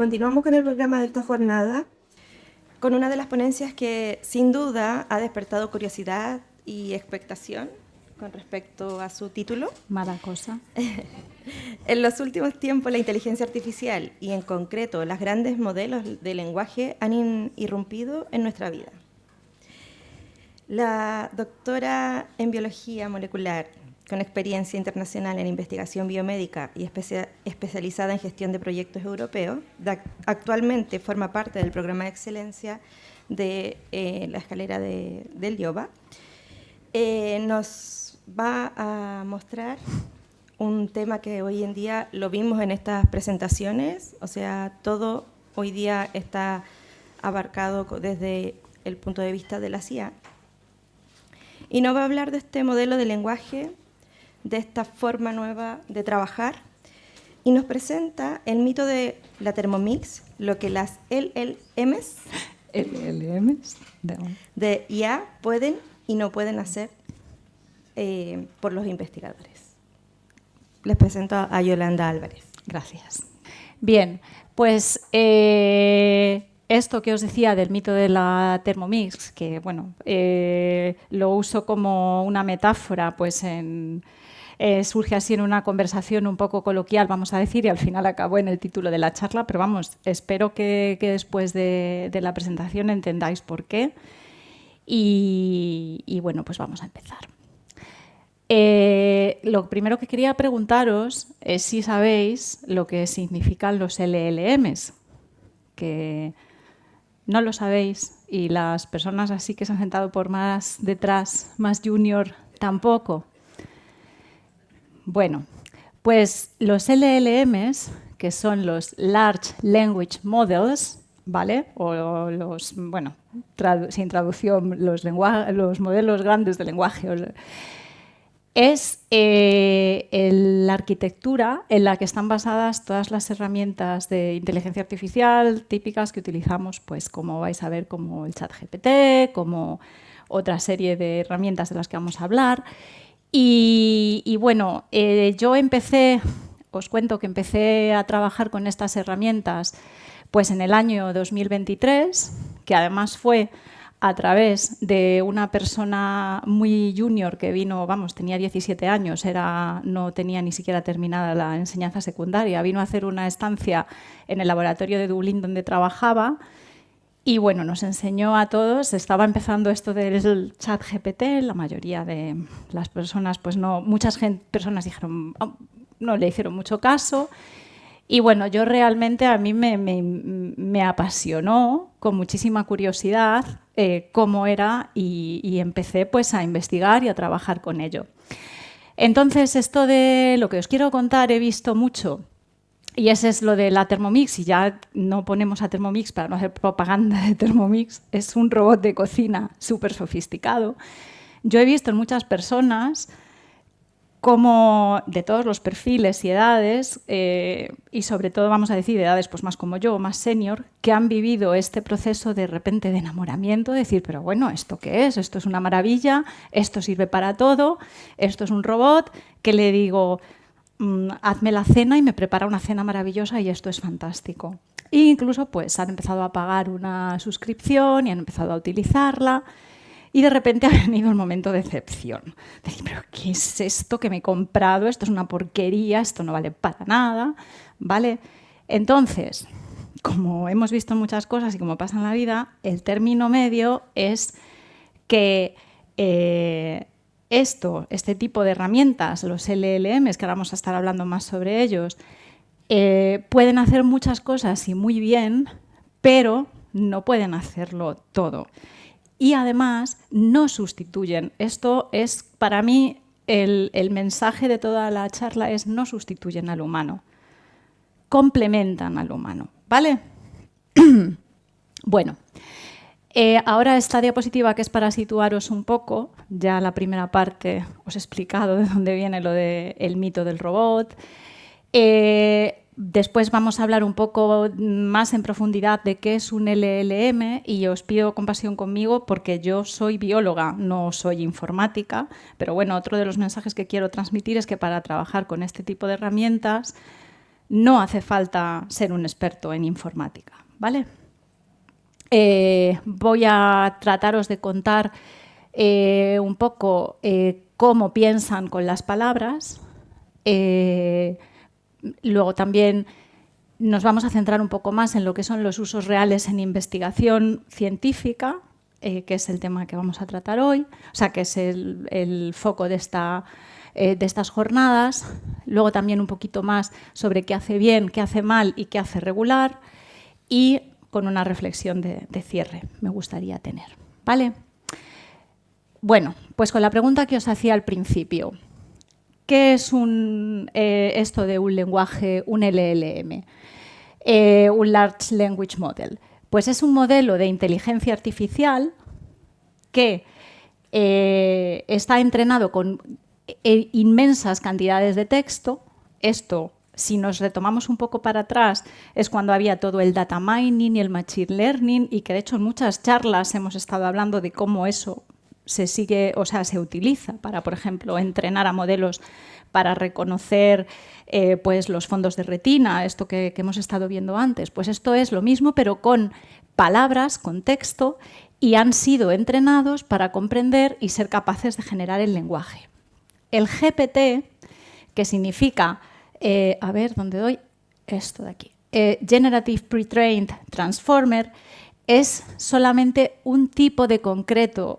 continuamos con el programa de esta jornada, con una de las ponencias que sin duda ha despertado curiosidad y expectación con respecto a su título. Mala cosa. En los últimos tiempos la inteligencia artificial y en concreto los grandes modelos de lenguaje han irrumpido en nuestra vida. La doctora en biología molecular con experiencia internacional en investigación biomédica y especializada en gestión de proyectos europeos, actualmente forma parte del programa de excelencia de la escalera del IOBA. Nos va a mostrar un tema que hoy en día lo vimos en estas presentaciones, o sea, todo hoy día está abarcado desde el punto de vista de la CIA. Y nos va a hablar de este modelo de lenguaje, de esta forma nueva de trabajar, y nos presenta el mito de la Thermomix, lo que las LLMs de IA pueden y no pueden hacer por los investigadores. Les presento a Yolanda Álvarez. Gracias. Bien, pues esto que os decía del mito de la Thermomix, que bueno, lo uso como una metáfora, pues surge así en una conversación un poco coloquial, vamos a decir, y al final acabó en el título de la charla, pero vamos, espero que después de la presentación entendáis por qué. Y bueno, pues vamos a empezar. Lo primero que quería preguntaros es si sabéis lo que significan los LLMs, que no lo sabéis y las personas así que se han sentado por más detrás, más junior, tampoco. Bueno, pues los LLMs, que son los Large Language Models, ¿vale? O los, bueno, sin traducción, los modelos grandes de lenguaje. Es la arquitectura en la que están basadas todas las herramientas de inteligencia artificial típicas que utilizamos, pues como vais a ver, como el ChatGPT, como otra serie de herramientas de las que vamos a hablar. Y bueno, yo os cuento que empecé a trabajar con estas herramientas pues en el año 2023, que además fue a través de una persona muy junior que vino, vamos, tenía 17 años, no tenía ni siquiera terminada la enseñanza secundaria, vino a hacer una estancia en el laboratorio de Dublín donde trabajaba y bueno, nos enseñó a todos, estaba empezando esto del ChatGPT, la mayoría de las personas, pues no, personas dijeron, no le hicieron mucho caso. Y bueno, yo realmente a mí me apasionó con muchísima curiosidad cómo era y empecé pues a investigar y a trabajar con ello. Entonces, esto de lo que os quiero contar he visto mucho y ese es lo de la Thermomix y ya no ponemos a Thermomix para no hacer propaganda de Thermomix, es un robot de cocina súper sofisticado. Yo he visto en muchas personas como de todos los perfiles y edades, y sobre todo, vamos a decir, edades pues más como yo, más senior, que han vivido este proceso de repente de enamoramiento, de decir, pero bueno, ¿esto qué es? Esto es una maravilla, esto sirve para todo, esto es un robot, que le digo, hazme la cena y me prepara una cena maravillosa y esto es fantástico. E incluso pues han empezado a pagar una suscripción y han empezado a utilizarla. Y de repente ha venido un momento de decepción. Decir, pero ¿qué es esto que me he comprado? Esto es una porquería, esto no vale para nada, ¿vale? Entonces, como hemos visto muchas cosas y como pasa en la vida, el término medio es que este tipo de herramientas, los LLMs, que ahora vamos a estar hablando más sobre ellos, pueden hacer muchas cosas y muy bien, pero no pueden hacerlo todo. Y además no sustituyen. Esto es, para mí, el mensaje de toda la charla es no sustituyen al humano, complementan al humano, ¿vale? Bueno, ahora esta diapositiva que es para situaros un poco, ya la primera parte os he explicado de dónde viene lo del mito del robot. Después vamos a hablar un poco más en profundidad de qué es un LLM y os pido compasión conmigo porque yo soy bióloga, no soy informática, pero bueno, otro de los mensajes que quiero transmitir es que para trabajar con este tipo de herramientas no hace falta ser un experto en informática, ¿vale? Voy a trataros de contar un poco cómo piensan con las palabras. Luego también nos vamos a centrar un poco más en lo que son los usos reales en investigación científica, que es el tema que vamos a tratar hoy, o sea, que es el foco de estas jornadas. Luego también un poquito más sobre qué hace bien, qué hace mal y qué hace regular. Y con una reflexión de cierre me gustaría tener, ¿vale? Bueno, pues con la pregunta que os hacía al principio. ¿Qué es esto de un lenguaje, un LLM? Un Large Language Model. Pues es un modelo de inteligencia artificial que está entrenado con inmensas cantidades de texto. Esto, si nos retomamos un poco para atrás, es cuando había todo el data mining y el machine learning, y que de hecho en muchas charlas hemos estado hablando de cómo eso se utiliza para, por ejemplo, entrenar a modelos para reconocer pues los fondos de retina, esto que hemos estado viendo antes. Pues esto es lo mismo, pero con palabras, con texto, y han sido entrenados para comprender y ser capaces de generar el lenguaje. El GPT, que significa, a ver, ¿dónde doy? Esto de aquí. Generative Pre-trained Transformer, es solamente un tipo concreto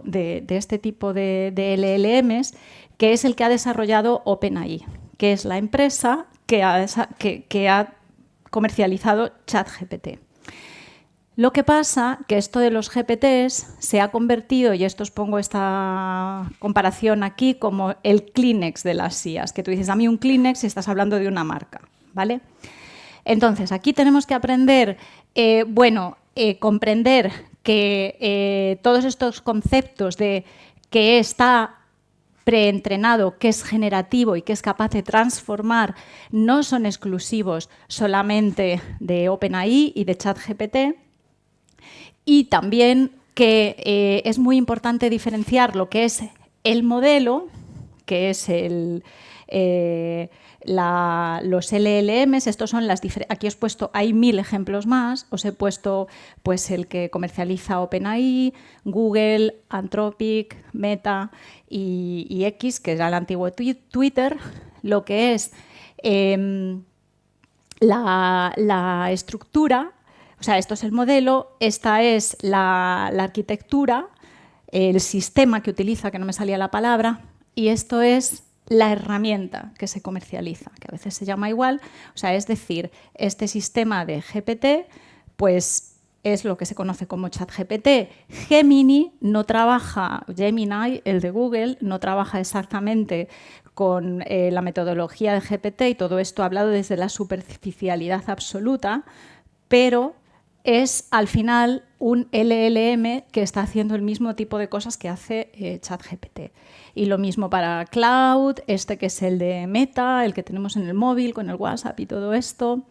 de este tipo de LLMs, que es el que ha desarrollado OpenAI, que es la empresa que ha comercializado ChatGPT. Lo que pasa que esto de los GPTs se ha convertido, y esto os pongo esta comparación aquí, como el Kleenex de las IAs, que tú dices, dame un Kleenex y estás hablando de una marca, ¿vale? Entonces, aquí tenemos que aprender, comprender que todos estos conceptos de que está preentrenado, que es generativo y que es capaz de transformar, no son exclusivos solamente de OpenAI y de ChatGPT. Y también que es muy importante diferenciar lo que es el modelo, que es los LLMs. Estos son aquí os he puesto, hay 1000 ejemplos más. Os he puesto pues, el que comercializa OpenAI, Google, Anthropic, Meta y X, que era el antiguo Twitter. Lo que es la estructura. O sea, esto es el modelo, esta es la arquitectura, el sistema que utiliza, que no me salía la palabra, y esto es la herramienta que se comercializa, que a veces se llama igual. O sea, es decir, este sistema de GPT, pues es lo que se conoce como ChatGPT. Gemini, el de Google, no trabaja exactamente con la metodología de GPT, y todo esto hablado desde la superficialidad absoluta, pero es al final un LLM que está haciendo el mismo tipo de cosas que hace ChatGPT. Y lo mismo para Cloud, este que es el de Meta, el que tenemos en el móvil con el WhatsApp y todo esto.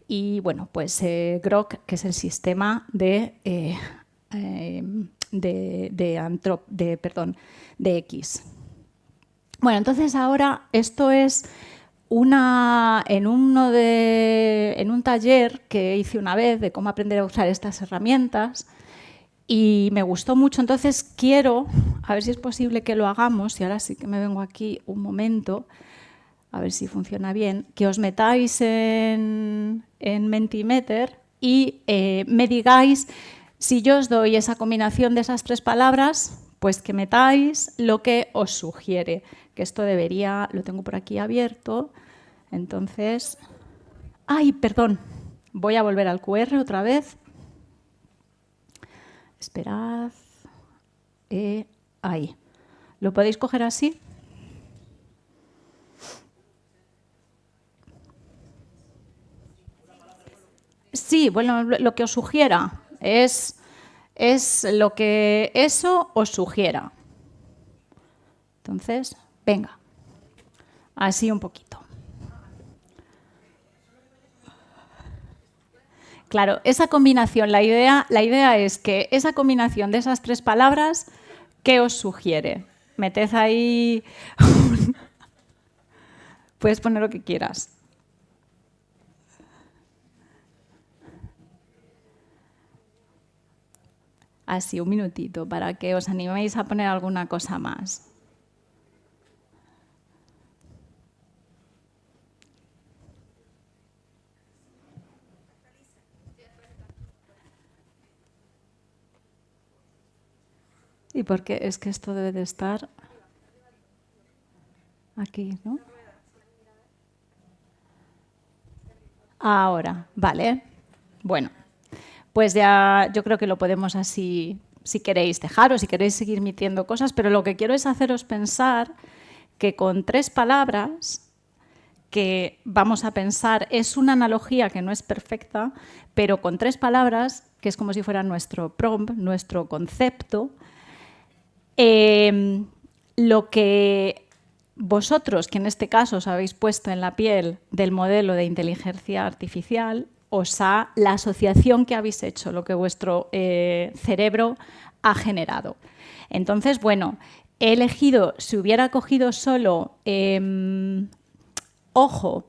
Y bueno, pues Grok, que es el sistema de X. Bueno, entonces ahora esto es en un taller que hice una vez de cómo aprender a usar estas herramientas, y me gustó mucho. Entonces quiero, a ver si es posible que lo hagamos, y ahora sí que me vengo aquí un momento, a ver si funciona bien, que os metáis en Mentimeter y me digáis, si yo os doy esa combinación de esas 3 palabras, pues que metáis lo que os sugiere. Que esto lo tengo por aquí abierto. Entonces, ¡ay, perdón! Voy a volver al QR otra vez. Esperad. Ahí. ¿Lo podéis coger así? Sí, bueno, lo que os sugiera es lo que eso os sugiera. Entonces, venga, así un poquito. Claro, esa combinación, la idea es que esa combinación de esas 3 palabras, ¿qué os sugiere? Meted ahí... Puedes poner lo que quieras. Así, un minutito, para que os animéis a poner alguna cosa más. ¿Y por qué? Es que esto debe de estar aquí, ¿no? Ahora, vale. Bueno, pues ya yo creo que lo podemos así, si queréis dejar o si queréis seguir metiendo cosas, pero lo que quiero es haceros pensar que con 3 palabras que vamos a pensar, es una analogía que no es perfecta, pero con 3 palabras, que es como si fuera nuestro prompt, nuestro concepto, lo que vosotros, que en este caso os habéis puesto en la piel del modelo de inteligencia artificial, la asociación que habéis hecho, lo que vuestro cerebro ha generado. Entonces, bueno, he elegido, si hubiera cogido solo ojo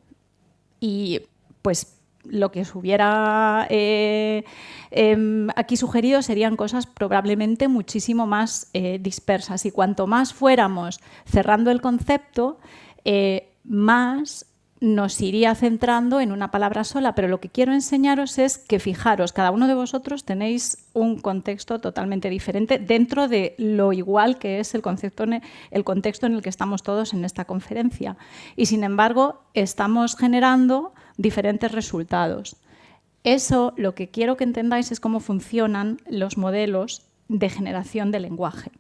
y pues lo que os hubiera aquí sugerido serían cosas probablemente muchísimo más dispersas, y cuanto más fuéramos cerrando el concepto, más nos iría centrando en una palabra sola, pero lo que quiero enseñaros es que, fijaros, cada uno de vosotros tenéis un contexto totalmente diferente dentro de lo igual que es el contexto en el que estamos todos en esta conferencia. Y, sin embargo, estamos generando diferentes resultados. Eso, lo que quiero que entendáis es cómo funcionan los modelos de generación de lenguaje.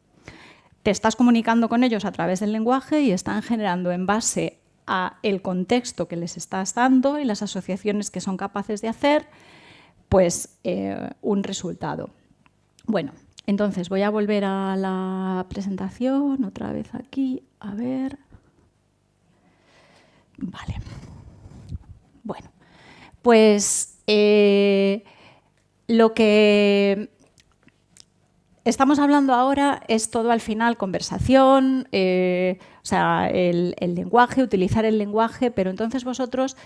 Te estás comunicando con ellos a través del lenguaje y están generando en base a el contexto que les estás dando y las asociaciones que son capaces de hacer, pues un resultado. Bueno, entonces voy a volver a la presentación, otra vez aquí, a ver. Vale. Bueno, pues lo que estamos hablando ahora es todo al final conversación, o sea, el lenguaje, utilizar el lenguaje, pero entonces vosotros,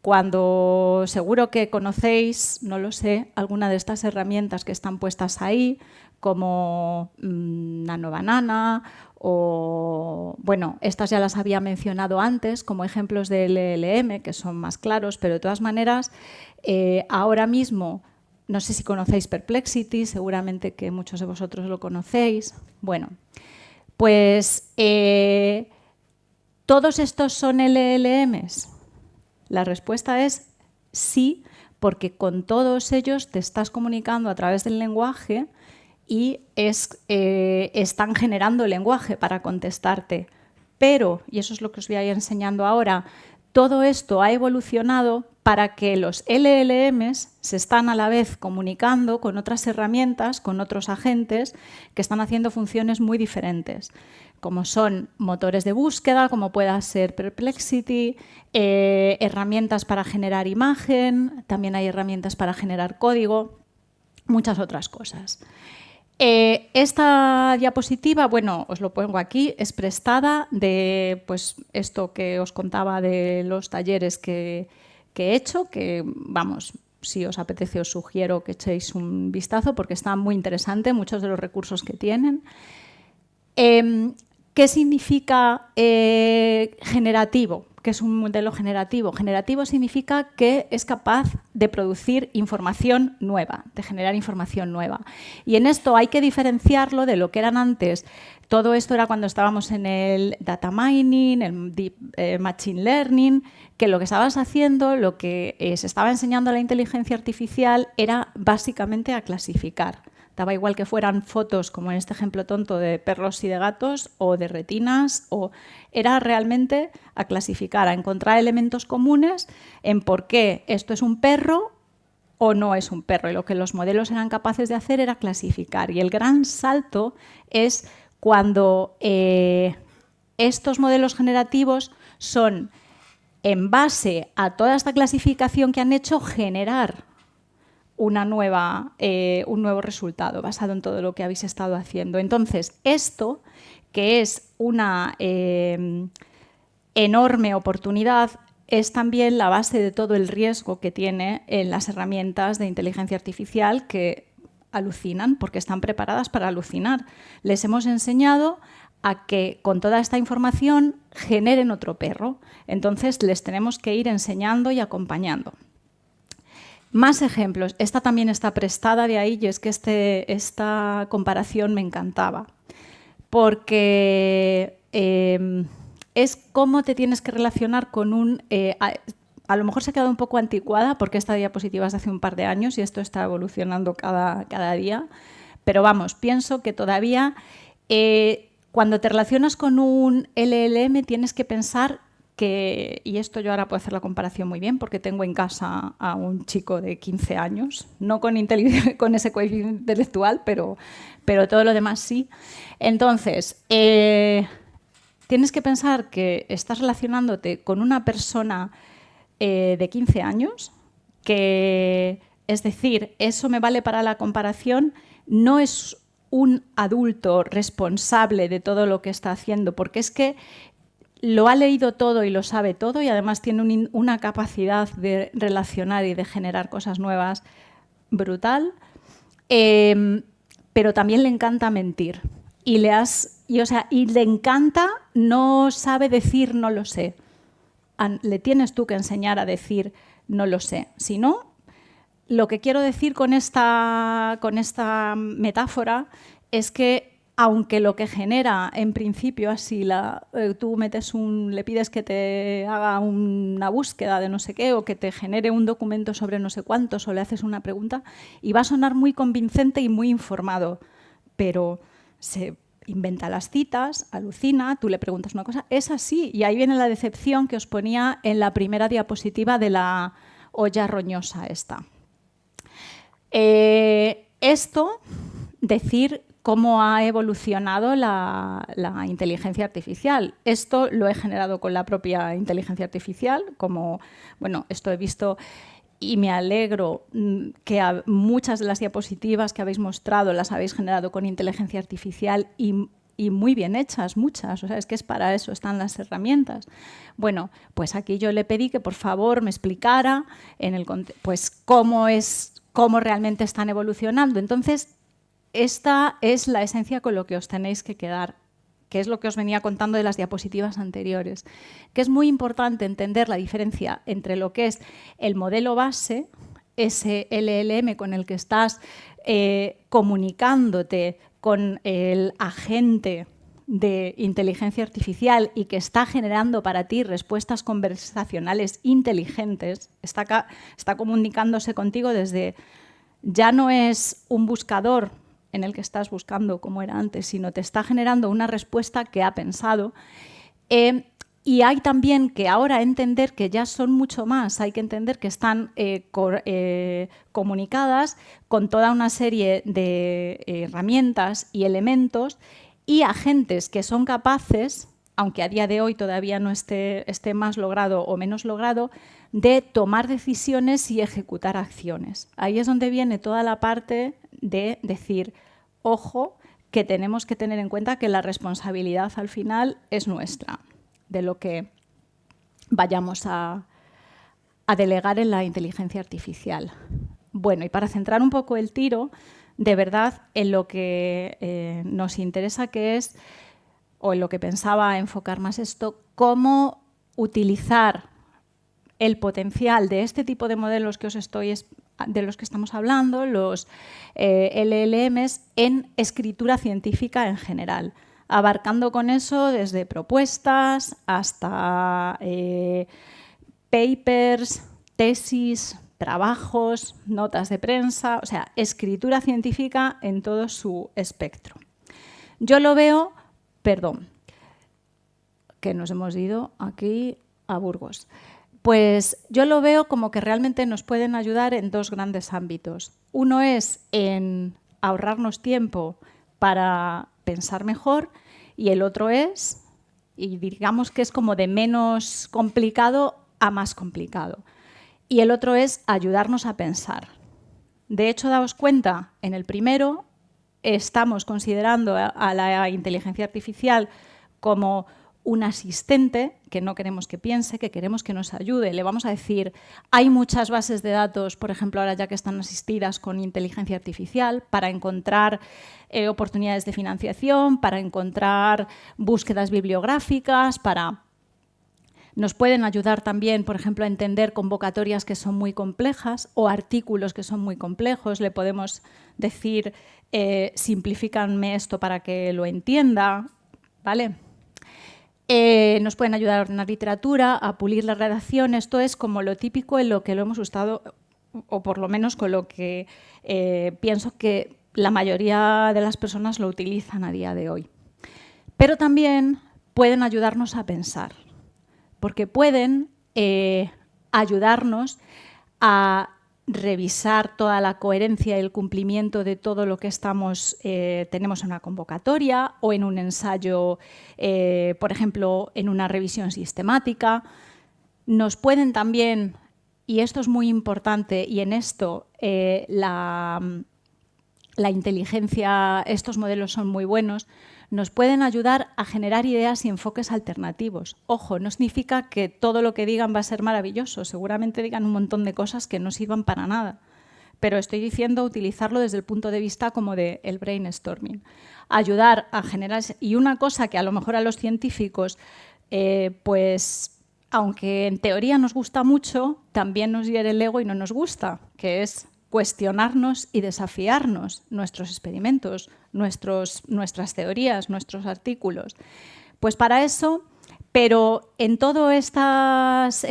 cuando seguro que conocéis, no lo sé, alguna de estas herramientas que están puestas ahí, como Nanobanana o, bueno, estas ya las había mencionado antes como ejemplos de LLM, que son más claros, pero de todas maneras, ahora mismo, no sé si conocéis Perplexity, seguramente que muchos de vosotros lo conocéis. Bueno, pues ¿todos estos son LLMs? La respuesta es sí, porque con todos ellos te estás comunicando a través del lenguaje y están generando lenguaje para contestarte. Pero, y eso es lo que os voy a ir enseñando ahora, todo esto ha evolucionado para que los LLMs se están a la vez comunicando con otras herramientas, con otros agentes que están haciendo funciones muy diferentes, como son motores de búsqueda, como pueda ser Perplexity, herramientas para generar imagen, también hay herramientas para generar código, muchas otras cosas. Esta diapositiva, bueno, os lo pongo aquí, es prestada de pues, esto que os contaba de los talleres que he hecho, que vamos, si os apetece os sugiero que echéis un vistazo porque está muy interesante, muchos de los recursos que tienen. ¿Qué significa generativo? ¿Qué es un modelo generativo? Generativo significa que es capaz de producir información nueva, de generar información nueva. Y en esto hay que diferenciarlo de lo que eran antes. Todo esto era cuando estábamos en el data mining, el deep machine learning, que lo que estabas haciendo, lo que se estaba enseñando a la inteligencia artificial era básicamente a clasificar. Daba igual que fueran fotos, como en este ejemplo tonto, de perros y de gatos, o de retinas, o era realmente a clasificar, a encontrar elementos comunes en por qué esto es un perro o no es un perro. Y lo que los modelos eran capaces de hacer era clasificar. Y el gran salto es cuando estos modelos generativos son, en base a toda esta clasificación que han hecho, generar un nuevo resultado basado en todo lo que habéis estado haciendo. Entonces, esto, que es una enorme oportunidad, es también la base de todo el riesgo que tiene en las herramientas de inteligencia artificial, que alucinan porque están preparadas para alucinar. Les hemos enseñado a que con toda esta información generen otro perro. Entonces les tenemos que ir enseñando y acompañando. Más ejemplos. Esta también está prestada de ahí y es que esta comparación me encantaba. Porque es cómo te tienes que relacionar con un... a lo mejor se ha quedado un poco anticuada porque esta diapositiva es de hace un par de años y esto está evolucionando cada día. Pero vamos, pienso que todavía cuando te relacionas con un LLM tienes que pensar que, y esto yo ahora puedo hacer la comparación muy bien porque tengo en casa a un chico de 15 años, no con ese coeficiente intelectual, pero todo lo demás sí. Entonces, tienes que pensar que estás relacionándote con una persona de 15 años, que, es decir, eso me vale para la comparación, no es un adulto responsable de todo lo que está haciendo, porque es que lo ha leído todo y lo sabe todo y además tiene una capacidad de relacionar y de generar cosas nuevas brutal, pero también le encanta mentir. Y le encanta, no sabe decir no lo sé. Le tienes tú que enseñar a decir no lo sé. Si no, lo que quiero decir con esta metáfora es que aunque lo que genera en principio así, tú le pides que te haga una búsqueda de no sé qué o que te genere un documento sobre no sé cuántos o le haces una pregunta y va a sonar muy convincente y muy informado, pero se inventa las citas, alucina, tú le preguntas una cosa, es así. Y ahí viene la decepción que os ponía en la primera diapositiva de la olla roñosa esta. Esto, decir cómo ha evolucionado la inteligencia artificial. Esto lo he generado con la propia inteligencia artificial, esto he visto y me alegro que muchas de las diapositivas que habéis mostrado las habéis generado con inteligencia artificial y muy bien hechas, muchas. O sea, es que es para eso están las herramientas. Bueno, pues aquí yo le pedí que por favor me explicara pues cómo realmente están evolucionando. Entonces, esta es la esencia con lo que os tenéis que quedar, que es lo que os venía contando de las diapositivas anteriores, que es muy importante entender la diferencia entre lo que es el modelo base, ese LLM con el que estás comunicándote con el agente de inteligencia artificial y que está generando para ti respuestas conversacionales inteligentes, está comunicándose contigo desde, ya no es un buscador en el que estás buscando como era antes, sino te está generando una respuesta que ha pensado. Y hay también que ahora entender que ya son mucho más, hay que entender que están comunicadas con toda una serie de herramientas y elementos y agentes que son capaces, aunque a día de hoy todavía no esté más logrado o menos logrado, de tomar decisiones y ejecutar acciones. Ahí es donde viene toda la parte de decir, ojo, que tenemos que tener en cuenta que la responsabilidad al final es nuestra, de lo que vayamos a delegar en la inteligencia artificial. Bueno, y para centrar un poco el tiro, de verdad, en lo que nos interesa que es, o en lo que pensaba enfocar más esto, cómo utilizar el potencial de este tipo de modelos de los que estamos hablando, los LLMs, en escritura científica en general, abarcando con eso desde propuestas hasta papers, tesis, trabajos, notas de prensa, o sea, escritura científica en todo su espectro. Yo lo veo, que nos hemos ido aquí a Burgos. Pues yo lo veo como que realmente nos pueden ayudar en dos grandes ámbitos. Uno es en ahorrarnos tiempo para pensar mejor y el otro es, y digamos que es como de menos complicado a más complicado, y el otro es ayudarnos a pensar. De hecho, daos cuenta, en el primero estamos considerando a la inteligencia artificial como un asistente que no queremos que piense, que queremos que nos ayude. Le vamos a decir, hay muchas bases de datos, por ejemplo, ahora ya que están asistidas con inteligencia artificial, para encontrar oportunidades de financiación, para encontrar búsquedas bibliográficas, Nos pueden ayudar también, por ejemplo, a entender convocatorias que son muy complejas o artículos que son muy complejos. Le podemos decir, simplifícanme esto para que lo entienda, ¿vale? Nos pueden ayudar a ordenar literatura, a pulir la redacción. Esto es como lo típico en lo que lo hemos usado, o por lo menos con lo que pienso que la mayoría de las personas lo utilizan a día de hoy. Pero también pueden ayudarnos a pensar, porque pueden ayudarnos a revisar toda la coherencia y el cumplimiento de todo lo que tenemos en una convocatoria o en un ensayo, por ejemplo, en una revisión sistemática. Nos pueden también, y esto es muy importante, y en esto la inteligencia, estos modelos son muy buenos, nos pueden ayudar a generar ideas y enfoques alternativos. Ojo, no significa que todo lo que digan va a ser maravilloso. Seguramente digan un montón de cosas que no sirvan para nada. Pero estoy diciendo utilizarlo desde el punto de vista como del brainstorming. Ayudar a generar... Y una cosa que a lo mejor a los científicos, pues, aunque en teoría nos gusta mucho, también nos hiere el ego y no nos gusta, que es cuestionarnos y desafiarnos nuestros experimentos, nuestras teorías, nuestros artículos. Pues para eso, pero en todos estos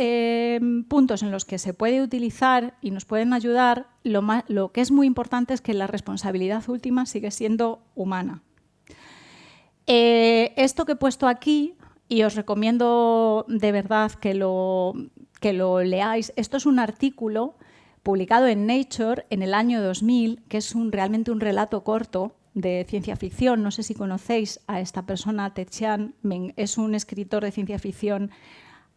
puntos en los que se puede utilizar y nos pueden ayudar, lo que es muy importante es que la responsabilidad última sigue siendo humana. Esto que he puesto aquí, y os recomiendo de verdad que lo leáis, esto es un artículo publicado en Nature en el año 2000, que es realmente un relato corto de ciencia ficción. No sé si conocéis a esta persona, Ted Chiang. Es un escritor de ciencia ficción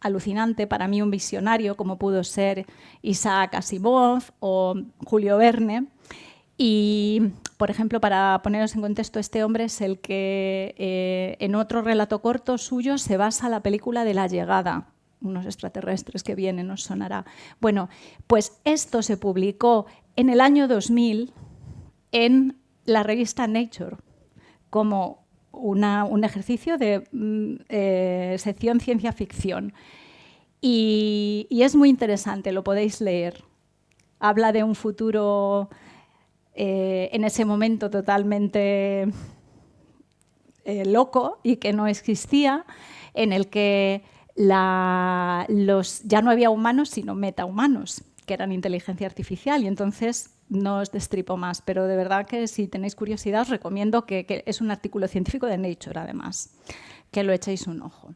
alucinante, para mí un visionario, como pudo ser Isaac Asimov o Julio Verne. Y, por ejemplo, para poneros en contexto, este hombre es el que en otro relato corto suyo se basa la película de La Llegada, unos extraterrestres que vienen, os sonará. Bueno, pues esto se publicó en el año 2000 en la revista Nature como un ejercicio de sección ciencia ficción. Y es muy interesante, lo podéis leer. Habla de un futuro en ese momento totalmente loco y que no existía, en el que ya no había humanos, sino metahumanos, que eran inteligencia artificial, y entonces no os destripo más, pero de verdad que si tenéis curiosidad os recomiendo que es un artículo científico de Nature, además, que lo echéis un ojo.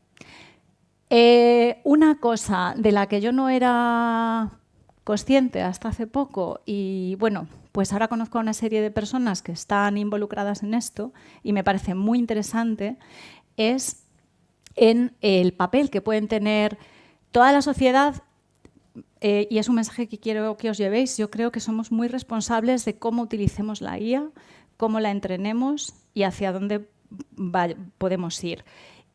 Una cosa de la que yo no era consciente hasta hace poco, y bueno, pues ahora conozco a una serie de personas que están involucradas en esto y me parece muy interesante, es en el papel que pueden tener toda la sociedad, y es un mensaje que quiero que os llevéis. Yo creo que somos muy responsables de cómo utilicemos la IA, cómo la entrenemos y hacia dónde podemos ir.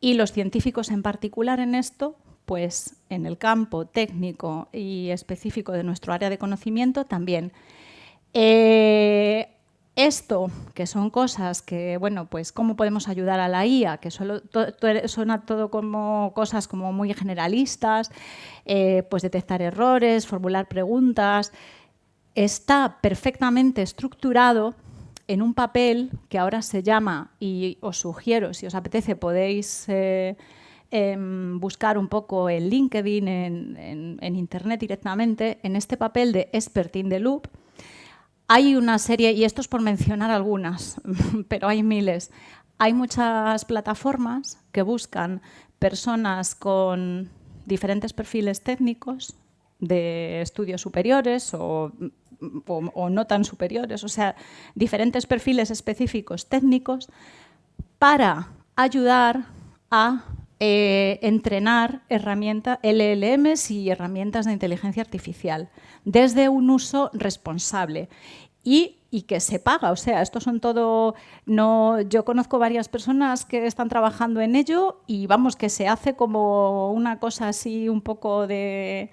Y los científicos en particular en esto, pues en el campo técnico y específico de nuestro área de conocimiento también. Esto, que son cosas que, bueno, pues cómo podemos ayudar a la IA, que suena todo como cosas como muy generalistas, pues detectar errores, formular preguntas, está perfectamente estructurado en un papel que ahora se llama, y os sugiero, si os apetece, podéis buscar un poco en LinkedIn, en Internet directamente, en este papel de Expert in the Loop. Hay una serie, y esto es por mencionar algunas, pero hay miles. Hay muchas plataformas que buscan personas con diferentes perfiles técnicos de estudios superiores o no tan superiores, o sea, diferentes perfiles específicos técnicos para ayudar a entrenar LLMs y herramientas de inteligencia artificial desde un uso responsable. y que se paga. O sea, estos son todo... No, yo conozco varias personas que están trabajando en ello y vamos, que se hace como una cosa así un poco de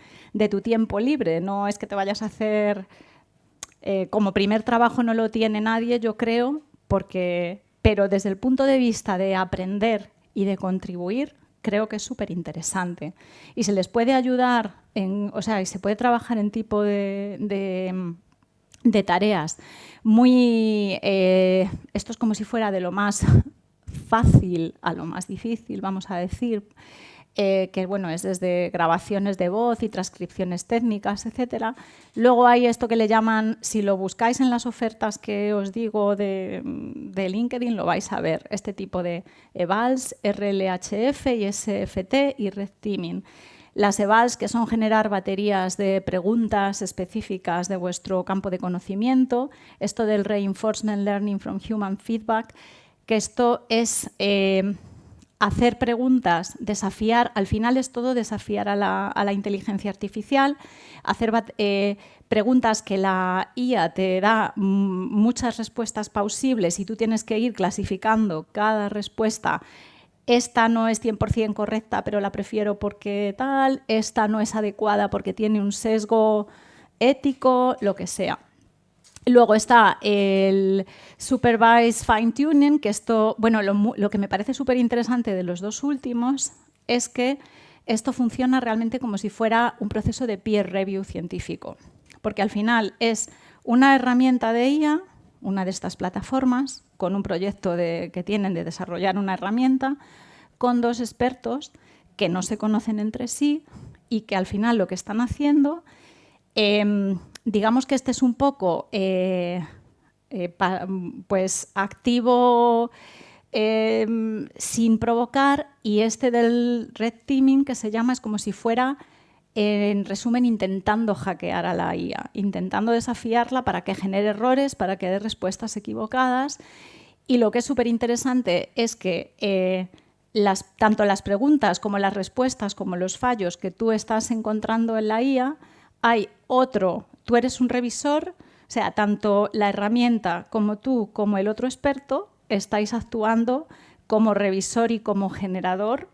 tu tiempo libre. No es que te vayas a hacer... como primer trabajo no lo tiene nadie, yo creo, pero desde el punto de vista de aprender y de contribuir, creo que es súper interesante. Y se les puede ayudar, o sea, y se puede trabajar en tipo de tareas muy... esto es como si fuera de lo más fácil a lo más difícil, vamos a decir, que bueno, es desde grabaciones de voz y transcripciones técnicas, etcétera. Luego hay esto que le llaman, si lo buscáis en las ofertas que os digo de LinkedIn, lo vais a ver, este tipo de evals, RLHF y SFT y Red Teaming. Las evals, que son generar baterías de preguntas específicas de vuestro campo de conocimiento. Esto del Reinforcement Learning from Human Feedback, que esto es hacer preguntas, desafiar, al final es todo desafiar a la inteligencia artificial, hacer preguntas que la IA te da muchas respuestas plausibles y tú tienes que ir clasificando cada respuesta. Esta no es 100% correcta, pero la prefiero porque tal, esta no es adecuada porque tiene un sesgo ético, lo que sea. Luego está el Supervised Fine Tuning, que esto, bueno, lo que me parece súper interesante de los dos últimos es que esto funciona realmente como si fuera un proceso de peer review científico, porque al final es una herramienta de IA, una de estas plataformas, con un proyecto que tienen de desarrollar una herramienta, con dos expertos que no se conocen entre sí y que al final lo que están haciendo, digamos que este es un poco pues activo sin provocar, y este del Red Teaming, que se llama, es como si fuera, en resumen, intentando hackear a la IA, intentando desafiarla para que genere errores, para que dé respuestas equivocadas. Y lo que es súper interesante es que tanto las preguntas como las respuestas, como los fallos que tú estás encontrando en la IA, hay otro, tú eres un revisor, o sea, tanto la herramienta como tú, como el otro experto, estáis actuando como revisor y como generador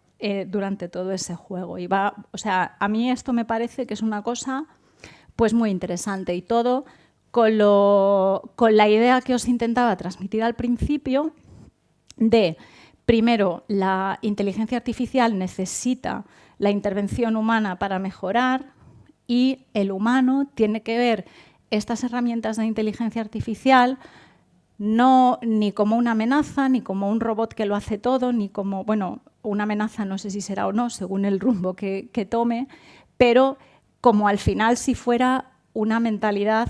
durante todo ese juego. Y o sea, a mí esto me parece que es una cosa pues muy interesante, y todo con la idea que os intentaba transmitir al principio de, primero, la inteligencia artificial necesita la intervención humana para mejorar, y el humano tiene que ver estas herramientas de inteligencia artificial no ni como una amenaza, ni como un robot que lo hace todo, ni como, bueno, una amenaza no sé si será o no, según el rumbo que tome, pero como al final si fuera una mentalidad,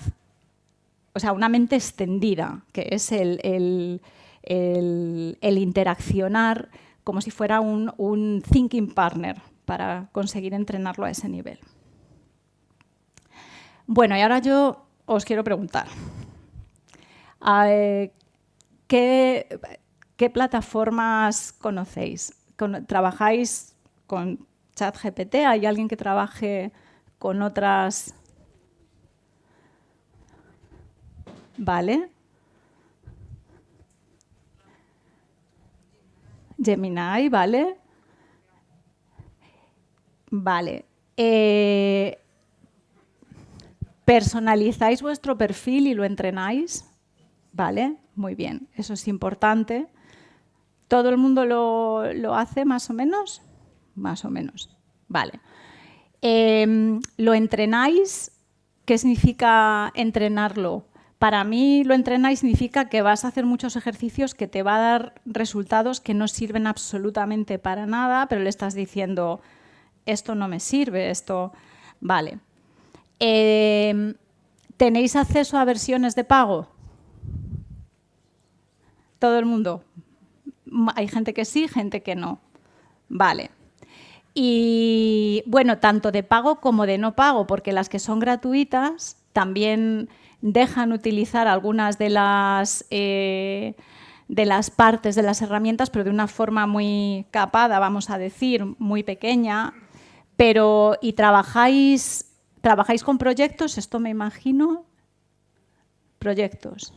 o sea, una mente extendida, que es el interaccionar como si fuera un thinking partner para conseguir entrenarlo a ese nivel. Bueno, y ahora yo os quiero preguntar, ¿qué plataformas conocéis? ¿Trabajáis con ChatGPT? ¿Hay alguien que trabaje con otras? Vale. Gemini, ¿vale? Vale. ¿Personalizáis vuestro perfil y lo entrenáis? Vale, muy bien, eso es importante. ¿Todo el mundo lo hace más o menos? Más o menos, vale. ¿Lo entrenáis? ¿Qué significa entrenarlo? Para mí, lo entrenáis significa que vas a hacer muchos ejercicios que te va a dar resultados que no sirven absolutamente para nada, pero le estás diciendo, esto no me sirve, esto... Vale. ¿Tenéis acceso a versiones de pago? ¿Todo el mundo? Hay gente que sí, gente que no. Vale. Y bueno, tanto de pago como de no pago, porque las que son gratuitas también dejan utilizar algunas de las partes de las herramientas, pero de una forma muy capada, vamos a decir, muy pequeña. ¿Y trabajáis con proyectos? Esto me imagino. Proyectos.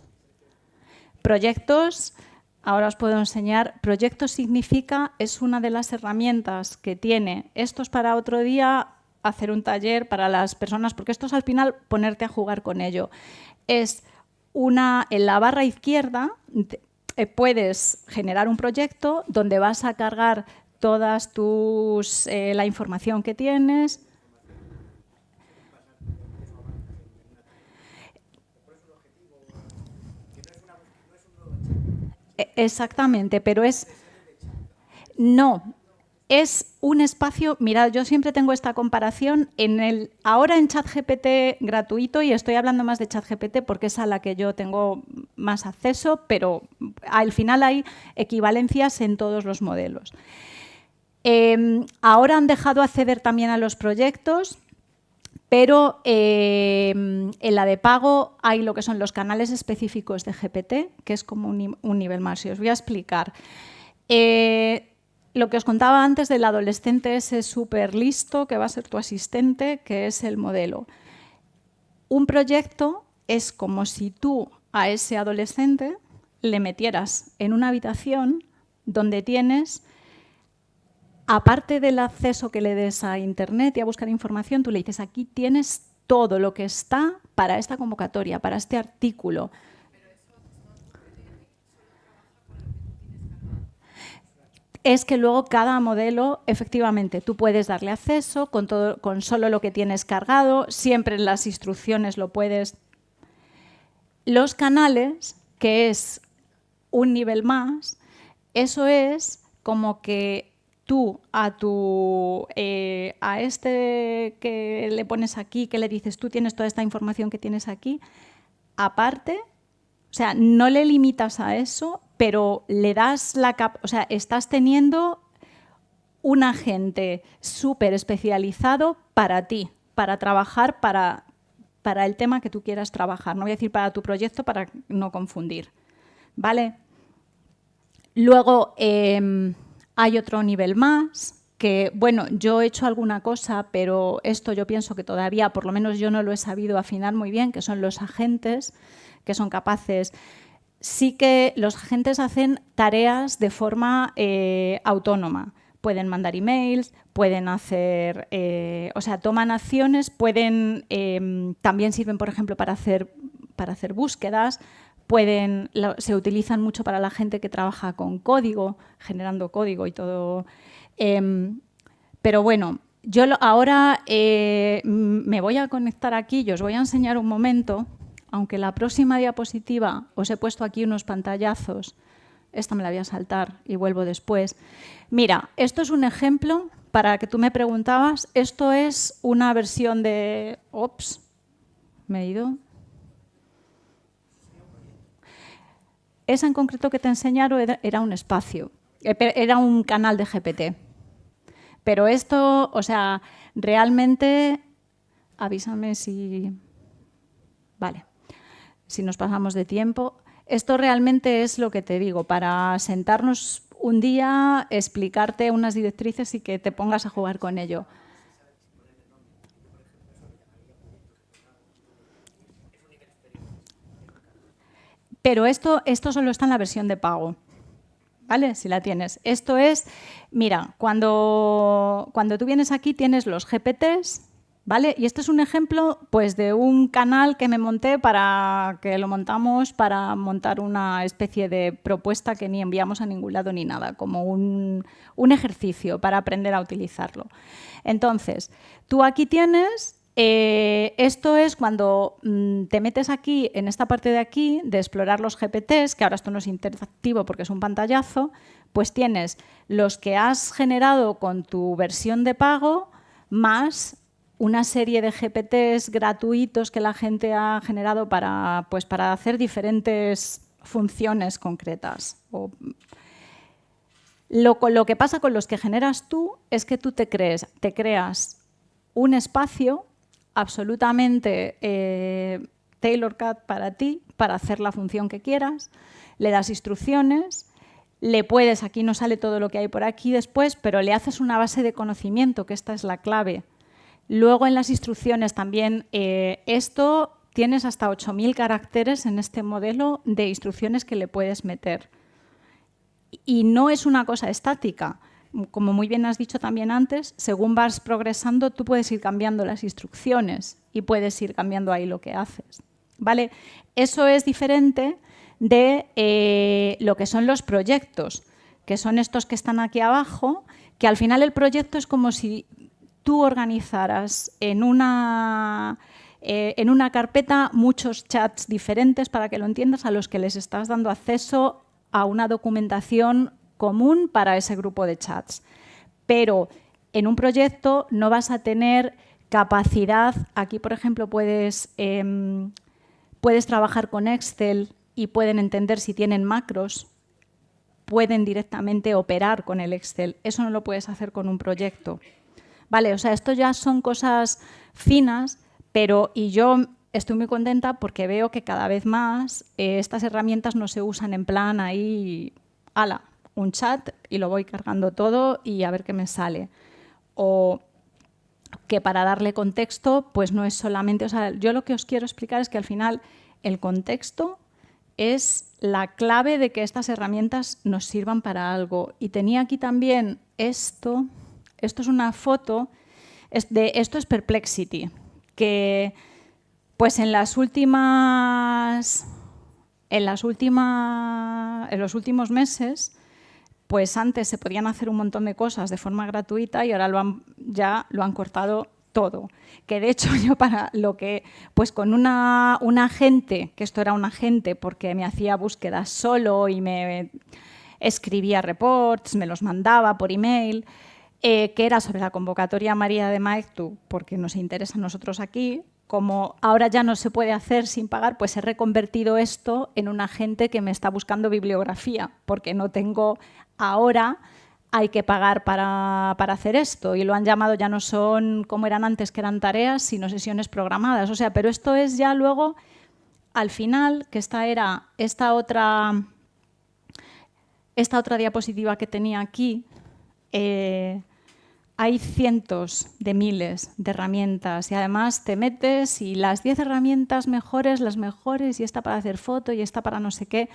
Proyectos, ahora os puedo enseñar. Proyectos significa, es una de las herramientas que tiene. Esto es para otro día hacer un taller para las personas, porque esto es al final ponerte a jugar con ello. Es en la barra izquierda puedes generar un proyecto donde vas a cargar todas la información que tienes. Exactamente, pero no, es un espacio. Mirad, yo siempre tengo esta comparación ahora en ChatGPT gratuito, y estoy hablando más de ChatGPT porque es a la que yo tengo más acceso, pero al final hay equivalencias en todos los modelos. Ahora han dejado acceder también a los proyectos, pero en la de pago hay lo que son los canales específicos de GPT, que es como un nivel más. Y os voy a explicar. Lo que os contaba antes del adolescente ese súper listo que va a ser tu asistente, que es el modelo. Un proyecto es como si tú a ese adolescente le metieras en una habitación donde tienes, aparte del acceso que le des a Internet y a buscar información, tú le dices, aquí tienes todo lo que está para esta convocatoria, para este artículo. Es que luego cada modelo, efectivamente, tú puedes darle acceso con solo lo que tienes cargado, siempre en las instrucciones lo puedes. Los canales, que es un nivel más, eso es como que tú a este que le pones aquí, que le dices, tú tienes toda esta información que tienes aquí, aparte, o sea, no le limitas a eso, pero le das o sea, estás teniendo un agente súper especializado para ti, para trabajar para el tema que tú quieras trabajar. No voy a decir para tu proyecto para no confundir, ¿vale? Luego hay otro nivel más que, bueno, yo he hecho alguna cosa, pero esto yo pienso que todavía, por lo menos yo no lo he sabido afinar muy bien, que son los agentes, que son capaces. Sí que los agentes hacen tareas de forma autónoma. Pueden mandar emails, pueden hacer, o sea, toman acciones, pueden, también sirven, por ejemplo, para hacer búsquedas, se utilizan mucho para la gente que trabaja con código, generando código y todo. Pero bueno, yo ahora me voy a conectar aquí y os voy a enseñar un momento. Aunque la próxima diapositiva os he puesto aquí unos pantallazos, esta me la voy a saltar y vuelvo después. Mira, esto es un ejemplo para que tú me preguntabas. Esto es una versión de... Ops, me he ido. Esa en concreto que te enseñaron era un espacio, era un canal de GPT. Pero esto, o sea, realmente... Avísame si... Vale. Si nos pasamos de tiempo. Esto realmente es lo que te digo, para sentarnos un día, explicarte unas directrices y que te pongas a jugar con ello. Pero esto solo está en la versión de pago, ¿vale? Si la tienes. Esto es, mira, cuando tú vienes aquí tienes los GPTs, ¿vale? Y este es un ejemplo pues, de un canal que me monté que lo montamos para montar una especie de propuesta que ni enviamos a ningún lado ni nada, como un ejercicio para aprender a utilizarlo. Entonces, tú aquí tienes, esto es cuando te metes aquí, en esta parte de aquí, de explorar los GPTs, que ahora esto no es interactivo porque es un pantallazo, pues tienes los que has generado con tu versión de pago más una serie de GPTs gratuitos que la gente ha generado para hacer diferentes funciones concretas. Lo que pasa con los que generas tú es que tú te creas un espacio absolutamente tailor-cut para ti, para hacer la función que quieras, le das instrucciones, aquí no sale todo lo que hay por aquí después, pero le haces una base de conocimiento, que esta es la clave. Luego en las instrucciones también, esto tienes hasta 8.000 caracteres en este modelo de instrucciones que le puedes meter. Y no es una cosa estática. Como muy bien has dicho también antes, según vas progresando, tú puedes ir cambiando las instrucciones y puedes ir cambiando ahí lo que haces, ¿vale? Eso es diferente de lo que son los proyectos, que son estos que están aquí abajo, que al final el proyecto es como si tú organizaras en una carpeta muchos chats diferentes, para que lo entiendas, a los que les estás dando acceso a una documentación común para ese grupo de chats. Pero en un proyecto no vas a tener capacidad. Aquí, por ejemplo, puedes trabajar con Excel y pueden entender si tienen macros, pueden directamente operar con el Excel. Eso no lo puedes hacer con un proyecto. Vale, o sea, esto ya son cosas finas, y yo estoy muy contenta porque veo que cada vez más estas herramientas no se usan en plan ahí, ala, un chat y lo voy cargando todo y a ver qué me sale. O que para darle contexto, pues no es solamente... O sea, yo lo que os quiero explicar es que al final el contexto es la clave de que estas herramientas nos sirvan para algo. Y tenía aquí también esto. Esto es una foto. Esto es Perplexity, que pues en los últimos meses, pues antes se podían hacer un montón de cosas de forma gratuita y ahora ya lo han cortado todo. Que de hecho yo pues con un agente, que esto era un agente porque me hacía búsquedas solo y me escribía reports, me los mandaba por email, que era sobre la convocatoria María de Maeztu, porque nos interesa a nosotros aquí. Como ahora ya no se puede hacer sin pagar, pues he reconvertido esto en un agente que me está buscando bibliografía, porque no tengo ahora, hay que pagar para hacer esto. Y lo han llamado, ya no son como eran antes, que eran tareas, sino sesiones programadas. O sea, pero esto es ya luego, al final, que esta otra diapositiva que tenía aquí, hay cientos de miles de herramientas y además te metes y las 10 herramientas mejores, las mejores, y esta para hacer foto y esta para no sé qué,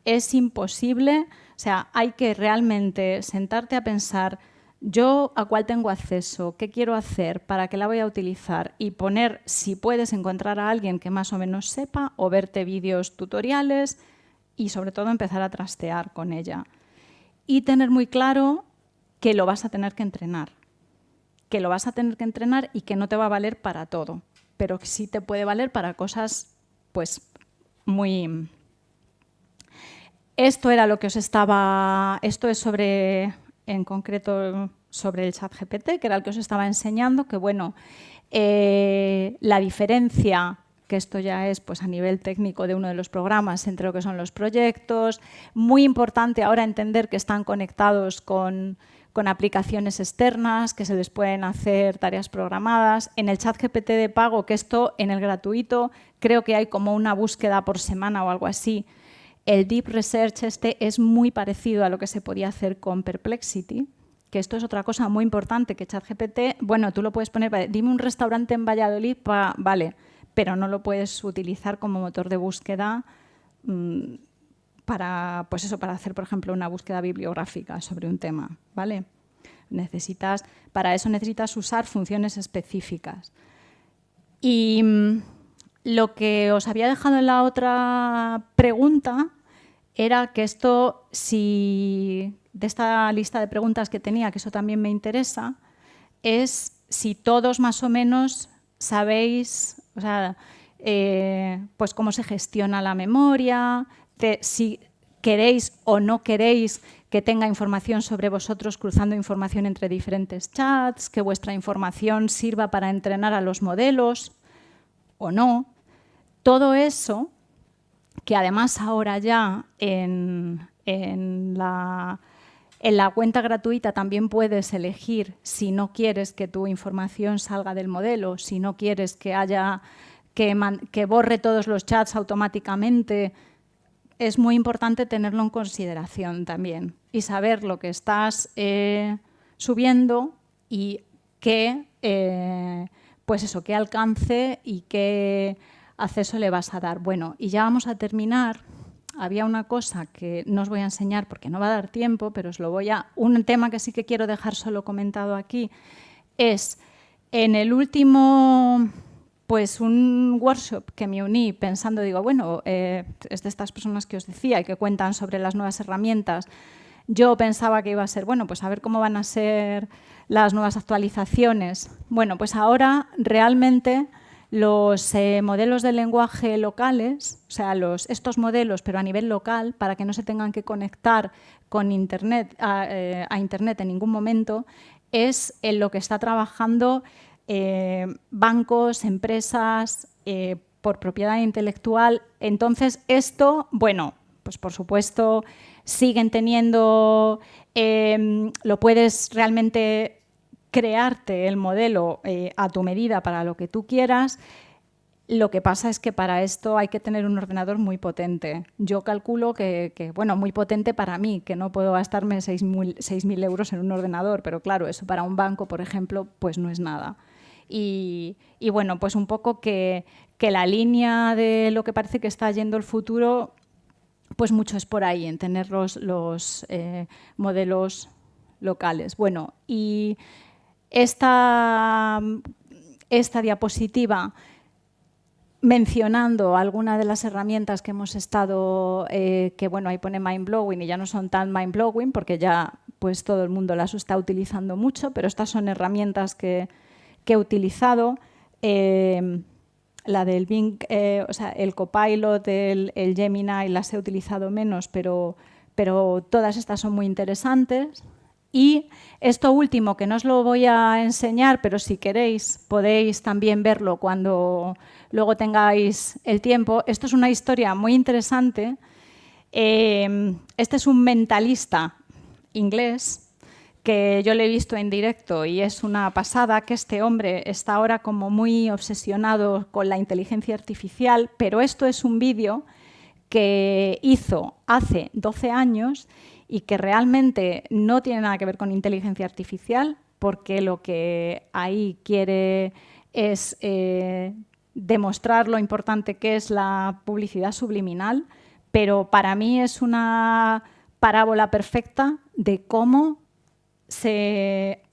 es imposible. O sea, hay que realmente sentarte a pensar, yo a cuál tengo acceso, qué quiero hacer, para qué la voy a utilizar, y poner, si puedes, encontrar a alguien que más o menos sepa o verte vídeos tutoriales y sobre todo empezar a trastear con ella. Y tener muy claro que lo vas a tener que entrenar. Y que no te va a valer para todo, pero que sí te puede valer para cosas pues muy... Esto era lo que os estaba... Esto es en concreto sobre el ChatGPT, que era el que os estaba enseñando, que bueno, la diferencia, que esto ya es pues a nivel técnico de uno de los programas, entre lo que son los proyectos. Muy importante ahora entender que están conectados con aplicaciones externas, que se les pueden hacer tareas programadas. En el ChatGPT de pago, que esto en el gratuito creo que hay como una búsqueda por semana o algo así. El Deep Research es muy parecido a lo que se podía hacer con Perplexity, que esto es otra cosa muy importante, que ChatGPT, bueno, tú lo puedes poner, dime un restaurante en Valladolid, vale, pero no lo puedes utilizar como motor de búsqueda para hacer, por ejemplo, una búsqueda bibliográfica sobre un tema, ¿vale? Para eso necesitas usar funciones específicas. Y lo que os había dejado en la otra pregunta era que esto, de esta lista de preguntas que tenía, que eso también me interesa, es si todos más o menos sabéis, o sea, pues cómo se gestiona la memoria, si queréis o no queréis que tenga información sobre vosotros, cruzando información entre diferentes chats, que vuestra información sirva para entrenar a los modelos o no. Todo eso, que además ahora ya en la cuenta gratuita también puedes elegir si no quieres que tu información salga del modelo, si no quieres que borre todos los chats automáticamente. Es muy importante tenerlo en consideración también y saber lo que estás subiendo y qué alcance y qué acceso le vas a dar. Bueno, y ya vamos a terminar. Había una cosa que no os voy a enseñar porque no va a dar tiempo, pero os lo voy a... Un tema que sí que quiero dejar solo comentado aquí es en el último... Pues un workshop que me uní pensando, digo, bueno, es de estas personas que os decía y que cuentan sobre las nuevas herramientas. Yo pensaba que iba a ser, bueno, pues a ver cómo van a ser las nuevas actualizaciones. Bueno, pues ahora realmente los modelos de lenguaje locales, o sea, estos modelos, pero a nivel local, para que no se tengan que conectar con Internet, a Internet en ningún momento, es en lo que está trabajando bancos, empresas, por propiedad intelectual. Entonces, esto, bueno, pues por supuesto, siguen teniendo, lo puedes realmente crearte el modelo a tu medida para lo que tú quieras. Lo que pasa es que para esto hay que tener un ordenador muy potente. Yo calculo que bueno, muy potente para mí, que no puedo gastarme 6.000 euros en un ordenador, pero claro, eso para un banco, por ejemplo, pues no es nada. Y bueno, pues un poco que la línea de lo que parece que está yendo el futuro, pues mucho es por ahí, en tener los modelos locales. Bueno, y esta diapositiva mencionando algunas de las herramientas que hemos estado, que bueno, ahí pone mind-blowing y ya no son tan mind-blowing porque ya pues todo el mundo las está utilizando mucho, pero estas son herramientas que he utilizado, la del Bing, o sea, el Copilot, el Gemini, las he utilizado menos, pero todas estas son muy interesantes. Y esto último, que no os lo voy a enseñar, pero si queréis podéis también verlo cuando luego tengáis el tiempo. Esto es una historia muy interesante. Este es un mentalista inglés que yo le he visto en directo y es una pasada, que este hombre está ahora como muy obsesionado con la inteligencia artificial, pero esto es un vídeo que hizo hace 12 años y que realmente no tiene nada que ver con inteligencia artificial, porque lo que ahí quiere es demostrar lo importante que es la publicidad subliminal, pero para mí es una parábola perfecta de cómo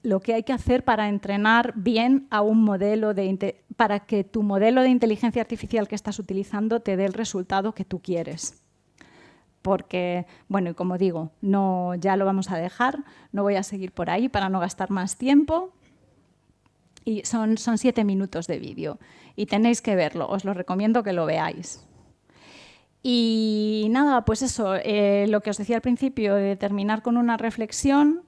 lo que hay que hacer para entrenar bien a un modelo para que tu modelo de inteligencia artificial que estás utilizando te dé el resultado que tú quieres. Porque, bueno, y como digo, no, ya lo vamos a dejar, no voy a seguir por ahí para no gastar más tiempo. Y son 7 minutos de vídeo y tenéis que verlo, os lo recomiendo que lo veáis. Y nada, pues eso, lo que os decía al principio, de terminar con una reflexión.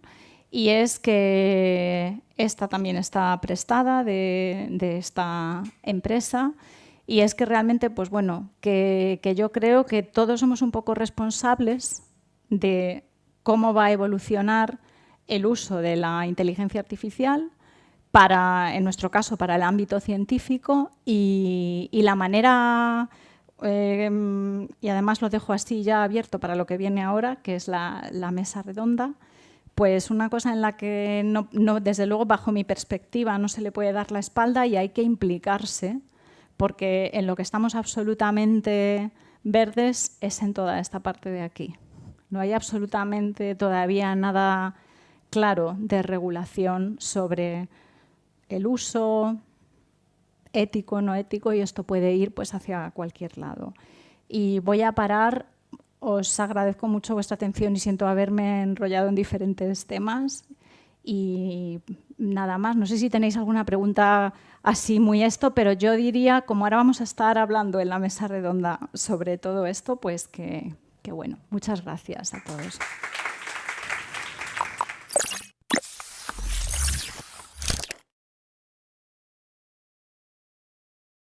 Y es que esta también está prestada de esta empresa y es que realmente, pues bueno, que yo creo que todos somos un poco responsables de cómo va a evolucionar el uso de la inteligencia artificial en nuestro caso, para el ámbito científico y la manera, y además lo dejo así ya abierto para lo que viene ahora, que es la mesa redonda. Pues una cosa en la que, desde luego, bajo mi perspectiva, no se le puede dar la espalda y hay que implicarse, porque en lo que estamos absolutamente verdes es en toda esta parte de aquí. No hay absolutamente todavía nada claro de regulación sobre el uso ético, no ético, y esto puede ir pues hacia cualquier lado. Y voy a parar. Os agradezco mucho vuestra atención y siento haberme enrollado en diferentes temas. Y nada más, no sé si tenéis alguna pregunta así muy pero yo diría, como ahora vamos a estar hablando en la mesa redonda sobre todo esto, pues que bueno, muchas gracias a todos.